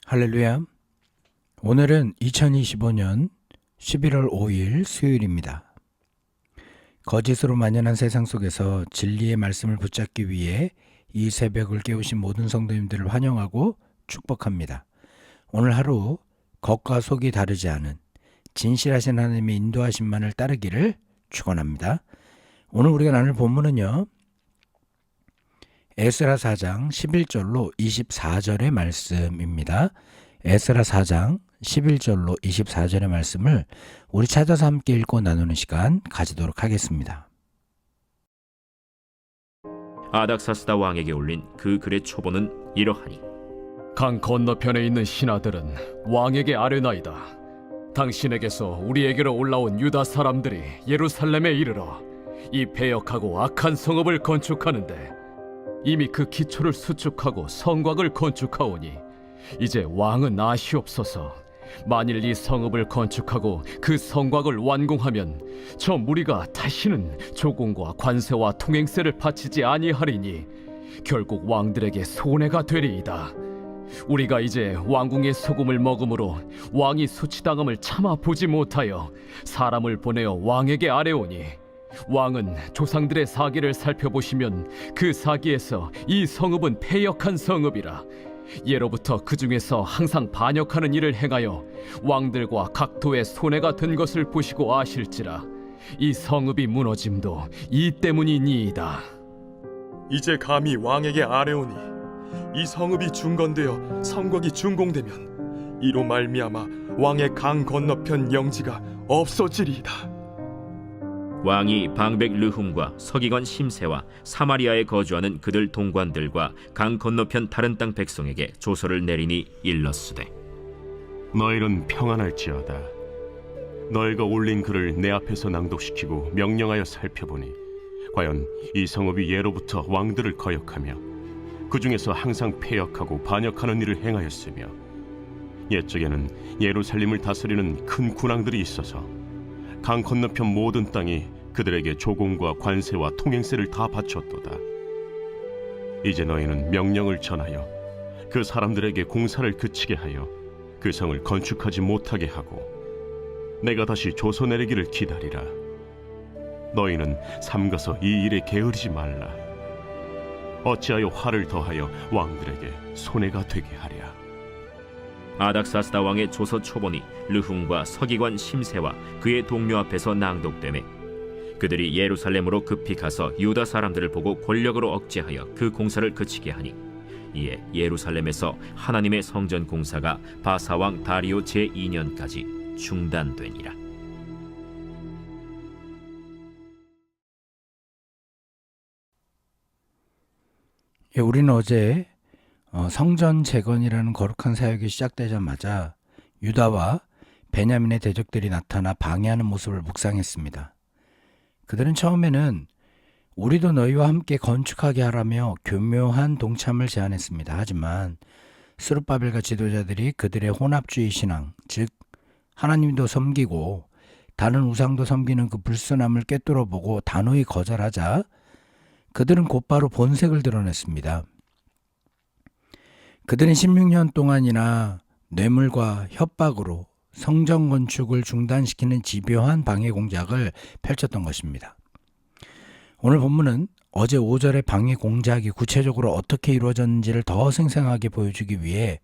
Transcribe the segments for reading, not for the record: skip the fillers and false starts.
할렐루야. 오늘은 2025년 11월 5일 수요일입니다. 거짓으로 만연한 세상 속에서 진리의 말씀을 붙잡기 위해 이 새벽을 깨우신 모든 성도님들을 환영하고 축복합니다. 오늘 하루 겉과 속이 다르지 않은 진실하신 하나님의 인도하심만을 따르기를 축원합니다. 오늘 우리가 나눌 본문은요, 에스라 4장 11절로 24절의 말씀입니다. 에스라 4장 11절로 24절의 말씀을 우리 찾아서 함께 읽고 나누는 시간 가지도록 하겠습니다. 아닥사스다 왕에게 올린 그 글의 초본은 이러하니, 강 건너편에 있는 신하들은 왕에게 아뢰나이다. 당신에게서 우리에게로 올라온 유다 사람들이 예루살렘에 이르러 이 패역하고 악한 성읍을 건축하는데 이미 그 기초를 수축하고 성곽을 건축하오니 이제 왕은 아시옵소서. 만일 이 성읍을 건축하고 그 성곽을 완공하면 저 무리가 다시는 조공과 관세와 통행세를 바치지 아니하리니 결국 왕들에게 손해가 되리이다. 우리가 이제 왕궁의 소금을 먹음으로 왕이 수치당함을 참아 보지 못하여 사람을 보내어 왕에게 아뢰오니 왕은 조상들의 사기를 살펴보시면 그 사기에서 이 성읍은 패역한 성읍이라. 예로부터 그 중에서 항상 반역하는 일을 행하여 왕들과 각 도에 손해가 된 것을 보시고 아실지라. 이 성읍이 무너짐도 이 때문이니이다. 이제 감히 왕에게 아뢰오니 이 성읍이 중건되어 성곽이 준공되면 이로 말미암아 왕의 강 건너편 영지가 없어지리이다. 왕이 방백 르훔과 서기관 심세와 사마리아에 거주하는 그들 동관들과 강 건너편 다른 땅 백성에게 조서를 내리니 일렀으되, 너희는 평안할지어다. 너희가 올린 글을 내 앞에서 낭독시키고 명령하여 살펴보니 과연 이 성읍이 예로부터 왕들을 거역하며 그 중에서 항상 패역하고 반역하는 일을 행하였으며 옛적에는 예루살렘을 다스리는 큰 군왕들이 있어서 강 건너편 모든 땅이 그들에게 조공과 관세와 통행세를 다 바쳤도다. 이제 너희는 명령을 전하여 그 사람들에게 공사를 그치게 하여 그 성을 건축하지 못하게 하고 내가 다시 조서 내리기를 기다리라. 너희는 삼가서 이 일에 게으르지 말라. 어찌하여 화를 더하여 왕들에게 손해가 되게 하랴. 아닥사스다 왕의 조서 초본이 르훔과 서기관 심세와 그의 동료 앞에서 낭독되매 그들이 예루살렘으로 급히 가서 유다 사람들을 보고 권력으로 억제하여 그 공사를 그치게 하니 이에 예루살렘에서 하나님의 성전 공사가 바사왕 다리오 제2년까지 중단되니라. 우리는 어제 성전 재건이라는 거룩한 사역이 시작되자마자 유다와 베냐민의 대적들이 나타나 방해하는 모습을 묵상했습니다. 그들은 처음에는 우리도 너희와 함께 건축하게 하라며 교묘한 동참을 제안했습니다. 하지만 스룹바벨과 지도자들이 그들의 혼합주의 신앙, 즉 하나님도 섬기고 다른 우상도 섬기는 그 불순함을 꿰뚫어보고 단호히 거절하자 그들은 곧바로 본색을 드러냈습니다. 그들은 16년 동안이나 뇌물과 협박으로 성전 건축을 중단시키는 집요한 방해 공작을 펼쳤던 것입니다. 오늘 본문은 어제 5절의 방해 공작이 구체적으로 어떻게 이루어졌는지를 더 생생하게 보여주기 위해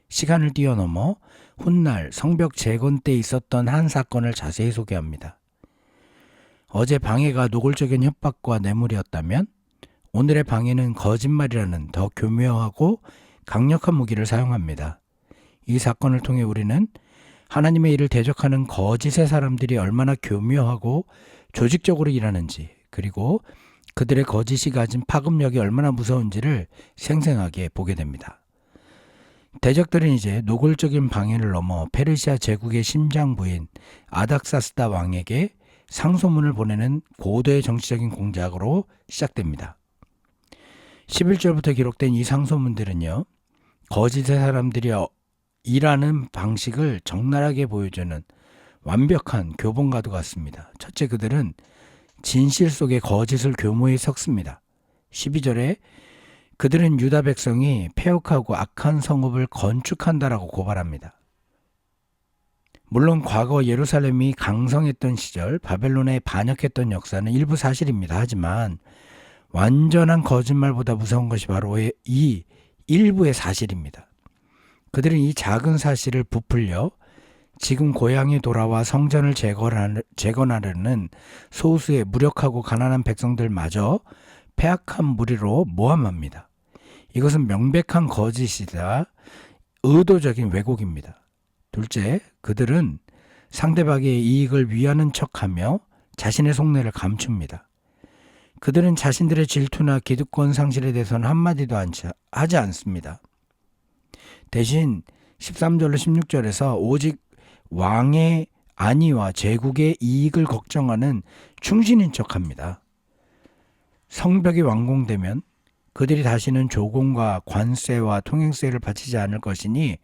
시간을 뛰어넘어 훗날 성벽 재건 때 있었던 한 사건을 자세히 소개합니다. 어제 방해가 노골적인 협박과 뇌물이었다면 오늘의 방해는 거짓말이라는 더 교묘하고 강력한 무기를 사용합니다. 이 사건을 통해 우리는 하나님의 일을 대적하는 거짓의 사람들이 얼마나 교묘하고 조직적으로 일하는지, 그리고 그들의 거짓이 가진 파급력이 얼마나 무서운지를 생생하게 보게 됩니다. 대적들은 이제 노골적인 방해를 넘어 페르시아 제국의 심장부인 아닥사스다 왕에게 상소문을 보내는 고도의 정치적인 공작으로 시작됩니다. 11절부터 기록된 이 상소문들은요, 거짓의 사람들이 일하는 방식을 적나라하게 보여주는 완벽한 교본과도 같습니다. 첫째, 그들은 진실 속에 거짓을 교모히 섞습니다. 12절에 그들은 유다 백성이 폐역하고 악한 성읍을 건축한다라고 고발합니다. 물론 과거 예루살렘이 강성했던 시절 바벨론에 반역했던 역사는 일부 사실입니다. 하지만 완전한 거짓말보다 무서운 것이 바로 이 일부의 사실입니다. 그들은 이 작은 사실을 부풀려 지금 고향에 돌아와 성전을 재건하려는 소수의 무력하고 가난한 백성들마저 패악한 무리로 모함합니다. 이것은 명백한 거짓이자 의도적인 왜곡입니다. 둘째, 그들은 상대방의 이익을 위하는 척하며 자신의 속내를 감춥니다. 그들은 자신들의 질투나 기득권 상실에 대해서는 한마디도 하지 않습니다. 대신 13절로 16절에서 오직 왕의 안위와 제국의 이익을 걱정하는 충신인 척합니다. 성벽이 완공되면 그들이 다시는 조공과 관세와 통행세를 바치지 않을 것이니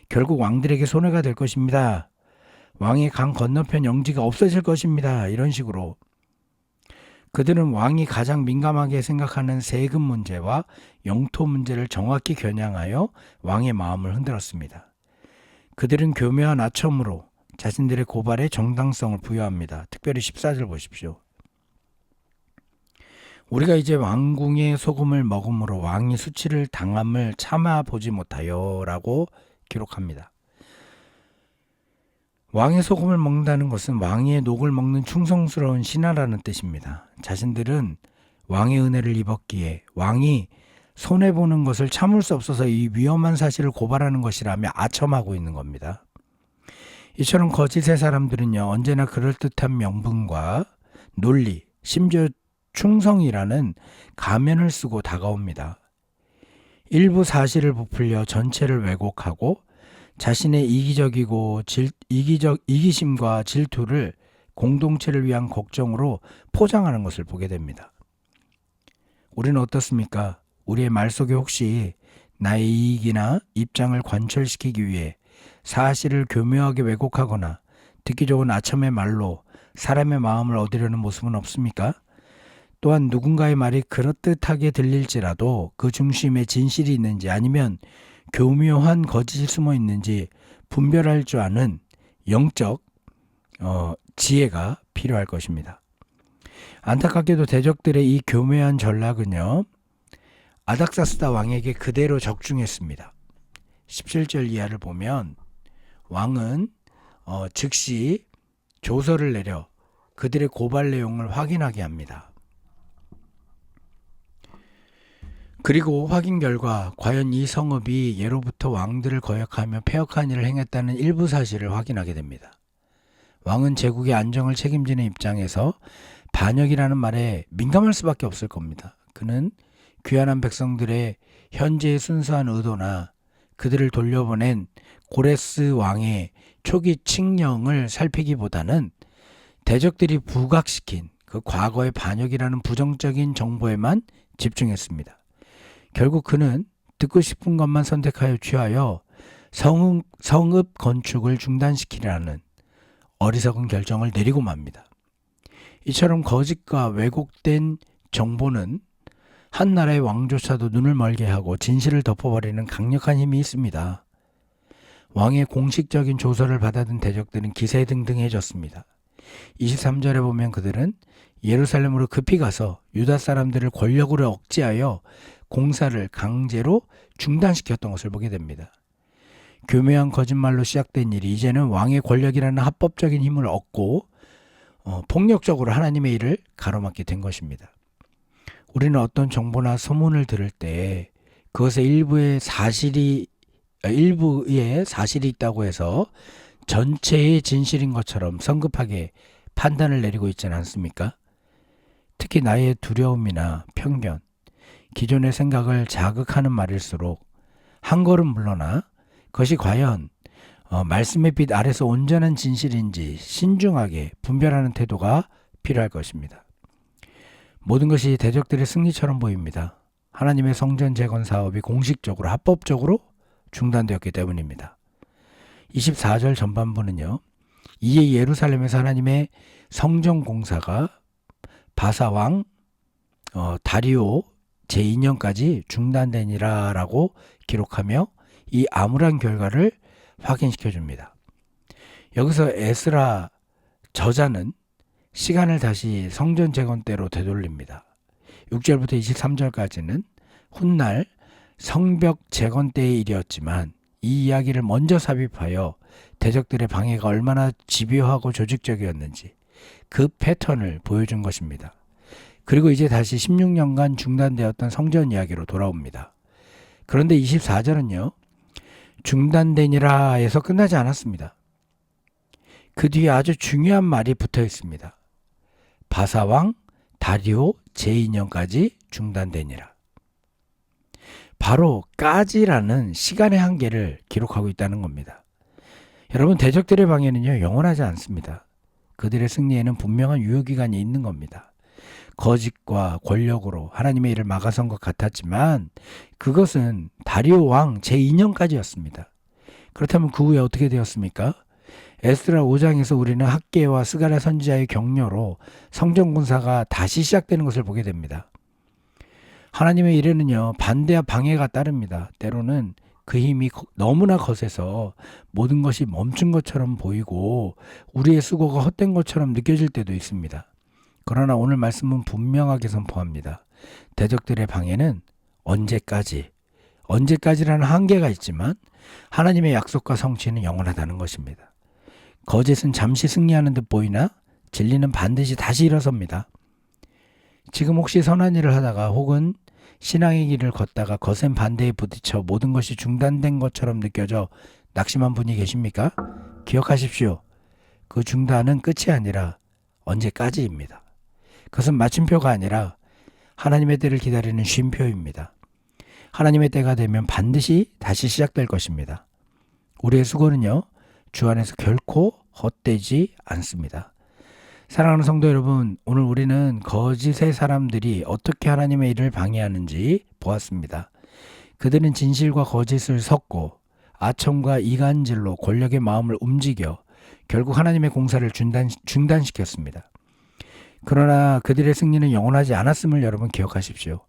결국 왕들에게 손해가 될 것입니다. 왕의 강 건너편 영지가 없어질 것입니다. 이런 식으로 그들은 왕이 가장 민감하게 생각하는 세금 문제와 영토 문제를 정확히 겨냥하여 왕의 마음을 흔들었습니다. 그들은 교묘한 아첨으로 자신들의 고발에 정당성을 부여합니다. 특별히 14절 보십시오. 우리가 이제 왕궁의 소금을 먹음으로 왕이 수치를 당함을 참아보지 못하여 라고 기록합니다. 왕의 소금을 먹는다는 것은 왕의 녹을 먹는 충성스러운 신하라는 뜻입니다. 자신들은 왕의 은혜를 입었기에 왕이 손해보는 것을 참을 수 없어서 이 위험한 사실을 고발하는 것이라며 아첨하고 있는 겁니다. 이처럼 거짓의 사람들은요, 언제나 그럴듯한 명분과 논리, 심지어 충성이라는 가면을 쓰고 다가옵니다. 일부 사실을 부풀려 전체를 왜곡하고 자신의 이기심과 질투를 공동체를 위한 걱정으로 포장하는 것을 보게 됩니다. 우리는 어떻습니까? 우리의 말 속에 혹시 나의 이익이나 입장을 관철시키기 위해 사실을 교묘하게 왜곡하거나 듣기 좋은 아첨의 말로 사람의 마음을 얻으려는 모습은 없습니까? 또한 누군가의 말이 그럴듯하게 들릴지라도 그 중심에 진실이 있는지 아니면 교묘한 거짓이 숨어 있는지 분별할 줄 아는 영적 지혜가 필요할 것입니다. 안타깝게도 대적들의 이 교묘한 전략은요, 아닥사스다 왕에게 그대로 적중했습니다. 17절 이하를 보면 왕은 즉시 조서를 내려 그들의 고발 내용을 확인하게 합니다. 그리고 확인 결과 과연 이 성읍이 예로부터 왕들을 거역하며 폐역한 일을 행했다는 일부 사실을 확인하게 됩니다. 왕은 제국의 안정을 책임지는 입장에서 반역이라는 말에 민감할 수밖에 없을 겁니다. 그는 귀환한 백성들의 현재의 순수한 의도나 그들을 돌려보낸 고레스 왕의 초기 칙령을 살피기보다는 대적들이 부각시킨 그 과거의 반역이라는 부정적인 정보에만 집중했습니다. 결국 그는 듣고 싶은 것만 선택하여 취하여 성읍 건축을 중단시키라는 어리석은 결정을 내리고 맙니다. 이처럼 거짓과 왜곡된 정보는 한 나라의 왕조차도 눈을 멀게 하고 진실을 덮어버리는 강력한 힘이 있습니다. 왕의 공식적인 조서를 받아든 대적들은 기세등등해졌습니다. 23절에 보면 그들은 예루살렘으로 급히 가서 유다 사람들을 권력으로 억제하여 공사를 강제로 중단시켰던 것을 보게 됩니다. 교묘한 거짓말로 시작된 일이 이제는 왕의 권력이라는 합법적인 힘을 얻고 폭력적으로 하나님의 일을 가로막게 된 것입니다. 우리는 어떤 정보나 소문을 들을 때 그것에 일부의 사실이 있다고 해서 전체의 진실인 것처럼 성급하게 판단을 내리고 있지는 않습니까? 특히 나의 두려움이나 편견, 기존의 생각을 자극하는 말일수록 한 걸음 물러나 그것이 과연 말씀의 빛 아래서 온전한 진실인지 신중하게 분별하는 태도가 필요할 것입니다. 모든 것이 대적들의 승리처럼 보입니다. 하나님의 성전 재건 사업이 공식적으로 합법적으로 중단되었기 때문입니다. 24절 전반부는요, 이에 예루살렘에서 하나님의 성전 공사가 바사왕 다리오 제2년까지 중단되니라 라고 기록하며 이 암울한 결과를 확인시켜 줍니다. 여기서 에스라 저자는 시간을 다시 성전 재건 때로 되돌립니다. 6절부터 23절까지는 훗날 성벽 재건 때의 일이었지만 이 이야기를 먼저 삽입하여 대적들의 방해가 얼마나 집요하고 조직적이었는지 그 패턴을 보여준 것입니다. 그리고 이제 다시 16년간 중단되었던 성전 이야기로 돌아옵니다. 그런데 24절은요. 중단되니라 해서 끝나지 않았습니다. 그 뒤에 아주 중요한 말이 붙어 있습니다. 바사왕 다리오 제2년까지 중단되니라. 바로 까지라는 시간의 한계를 기록하고 있다는 겁니다. 여러분, 대적들의 방해는요 영원하지 않습니다. 그들의 승리에는 분명한 유효기간이 있는 겁니다. 거짓과 권력으로 하나님의 일을 막아선 것 같았지만 그것은 다리오 왕 제2년까지였습니다. 그렇다면 그 후에 어떻게 되었습니까? 에스라 5장에서 우리는 학개와 스가랴 선지자의 격려로 성전 군사가 다시 시작되는 것을 보게 됩니다. 하나님의 일에는요 반대와 방해가 따릅니다. 때로는 그 힘이 너무나 거세서 모든 것이 멈춘 것처럼 보이고 우리의 수고가 헛된 것처럼 느껴질 때도 있습니다. 그러나 오늘 말씀은 분명하게 선포합니다. 대적들의 방해는 언제까지라는 한계가 있지만 하나님의 약속과 성취는 영원하다는 것입니다. 거짓은 잠시 승리하는 듯 보이나 진리는 반드시 다시 일어섭니다. 지금 혹시 선한 일을 하다가 혹은 신앙의 길을 걷다가 거센 반대에 부딪혀 모든 것이 중단된 것처럼 느껴져 낙심한 분이 계십니까? 기억하십시오. 그 중단은 끝이 아니라 언제까지입니다. 그것은 마침표가 아니라 하나님의 때를 기다리는 쉼표입니다. 하나님의 때가 되면 반드시 다시 시작될 것입니다. 우리의 수고는요, 주 안에서 결코 헛되지 않습니다. 사랑하는 성도 여러분, 오늘 우리는 거짓의 사람들이 어떻게 하나님의 일을 방해하는지 보았습니다. 그들은 진실과 거짓을 섞고 아첨과 이간질로 권력의 마음을 움직여 결국 하나님의 공사를 중단시켰습니다. 그러나 그들의 승리는 영원하지 않았음을 여러분 기억하십시오.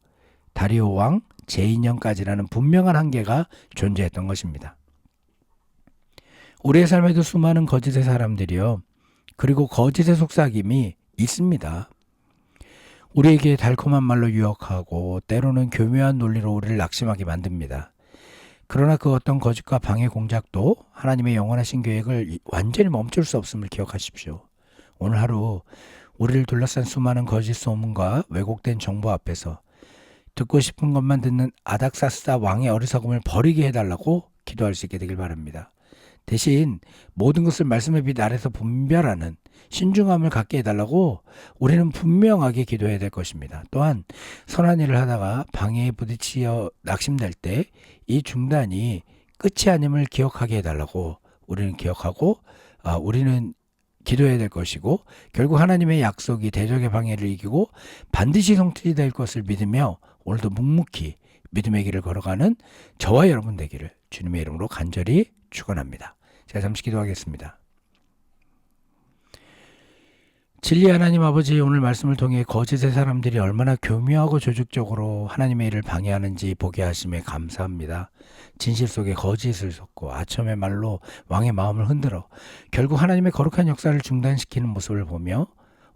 다리오 왕 제2년까지라는 분명한 한계가 존재했던 것입니다. 우리의 삶에도 수많은 거짓의 사람들이요. 그리고 거짓의 속삭임이 있습니다. 우리에게 달콤한 말로 유혹하고 때로는 교묘한 논리로 우리를 낙심하게 만듭니다. 그러나 그 어떤 거짓과 방해 공작도 하나님의 영원하신 계획을 완전히 멈출 수 없음을 기억하십시오. 오늘 하루 우리를 둘러싼 수많은 거짓 소문과 왜곡된 정보 앞에서 듣고 싶은 것만 듣는 아닥사스다 왕의 어리석음을 버리게 해달라고 기도할 수 있게 되길 바랍니다. 대신 모든 것을 말씀의 빛 아래서 분별하는 신중함을 갖게 해달라고 우리는 분명하게 기도해야 될 것입니다. 또한 선한 일을 하다가 방해에 부딪혀 낙심될 때 이 중단이 끝이 아님을 기억하게 해달라고 우리는 우리는 기도해야 될 것이고, 결국 하나님의 약속이 대적의 방해를 이기고 반드시 성취될 것을 믿으며 오늘도 묵묵히 믿음의 길을 걸어가는 저와 여러분 되기를 주님의 이름으로 간절히 축원합니다. 제가 잠시 기도하겠습니다. 진리 하나님 아버지, 오늘 말씀을 통해 거짓의 사람들이 얼마나 교묘하고 조직적으로 하나님의 일을 방해하는지 보게 하심에 감사합니다. 진실 속에 거짓을 섞고 아첨의 말로 왕의 마음을 흔들어 결국 하나님의 거룩한 역사를 중단시키는 모습을 보며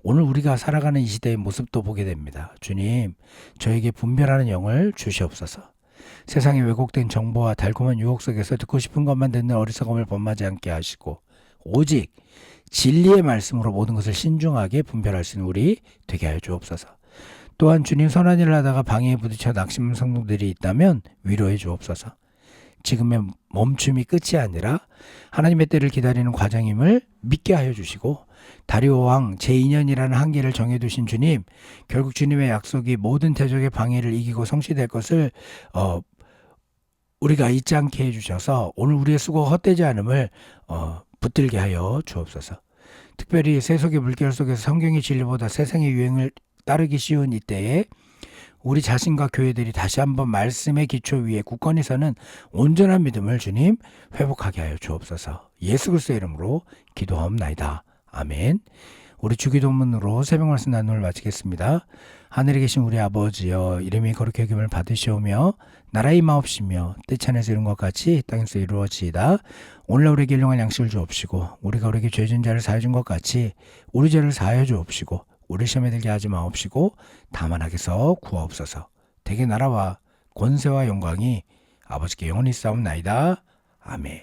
오늘 우리가 살아가는 이 시대의 모습도 보게 됩니다. 주님, 저에게 분별하는 영을 주시옵소서. 세상의 왜곡된 정보와 달콤한 유혹 속에서 듣고 싶은 것만 듣는 어리석음을 범하지 않게 하시고 오직 진리의 말씀으로 모든 것을 신중하게 분별할 수 있는 우리 되게 하여 주옵소서. 또한 주님, 선한 일을 하다가 방해에 부딪혀 낙심한 성도들이 있다면 위로해 주옵소서. 지금의 멈춤이 끝이 아니라 하나님의 때를 기다리는 과정임을 믿게 하여 주시고, 다리오 왕 제2년이라는 한계를 정해두신 주님, 결국 주님의 약속이 모든 대적의 방해를 이기고 성취될 것을 우리가 잊지 않게 해주셔서 오늘 우리의 수고가 헛되지 않음을 붙들게 하여 주옵소서. 특별히 세속의 물결 속에서 성경의 진리보다 세상의 유행을 따르기 쉬운 이때에 우리 자신과 교회들이 다시 한번 말씀의 기초 위에 굳건히 서는 온전한 믿음을 주님 회복하게 하여 주옵소서. 예수 그리스도의 이름으로 기도하옵나이다. 아멘. 우리 주기도문으로 새벽 말씀 나눔을 마치겠습니다. 하늘에 계신 우리 아버지여, 이름이 거룩히 여김을 받으시오며 나라의 마옵시며 뜻이 하늘에서 이룬 것 같이 땅에서 이루어지이다. 오늘 우리에게 일용할 양식을 주옵시고 우리가 우리에게 죄 진 자를 사하여 준 것 같이 우리 죄를 사하여 주옵시고 우리 시험에 들게 하지 마옵시고 다만 악에서 구하옵소서. 대개 나라와 권세와 영광이 아버지께 영원히 있사옵나이다. 아멘.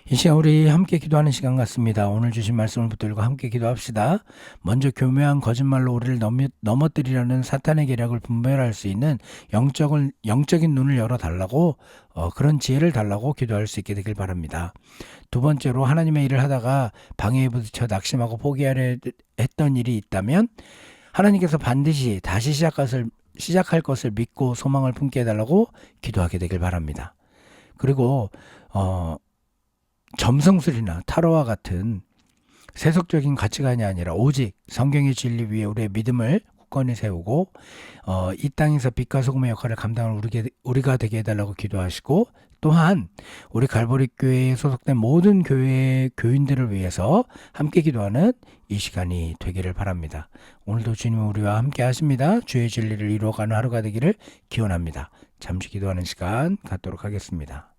이 시간 우리 함께 기도하는 시간 같습니다. 오늘 주신 말씀을 붙들고 함께 기도합시다. 먼저 교묘한 거짓말로 우리를 넘어뜨리려는 사탄의 계략을 분별할 수 있는 영적인 눈을 열어달라고 그런 지혜를 달라고 기도할 수 있게 되길 바랍니다. 두 번째로 하나님의 일을 하다가 방해에 부딪혀 낙심하고 포기하려 했던 일이 있다면 하나님께서 반드시 다시 시작할 것을 믿고 소망을 품게 해달라고 기도하게 되길 바랍니다. 그리고 점성술이나 타로와 같은 세속적인 가치관이 아니라 오직 성경의 진리 위에 우리의 믿음을 굳건히 세우고 이 땅에서 빛과 소금의 역할을 감당할 우리가 되게 해달라고 기도하시고, 또한 우리 갈보리 교회에 소속된 모든 교회 교인들을 위해서 함께 기도하는 이 시간이 되기를 바랍니다. 오늘도 주님은 우리와 함께 하십니다. 주의 진리를 이루어가는 하루가 되기를 기원합니다. 잠시 기도하는 시간 갖도록 하겠습니다.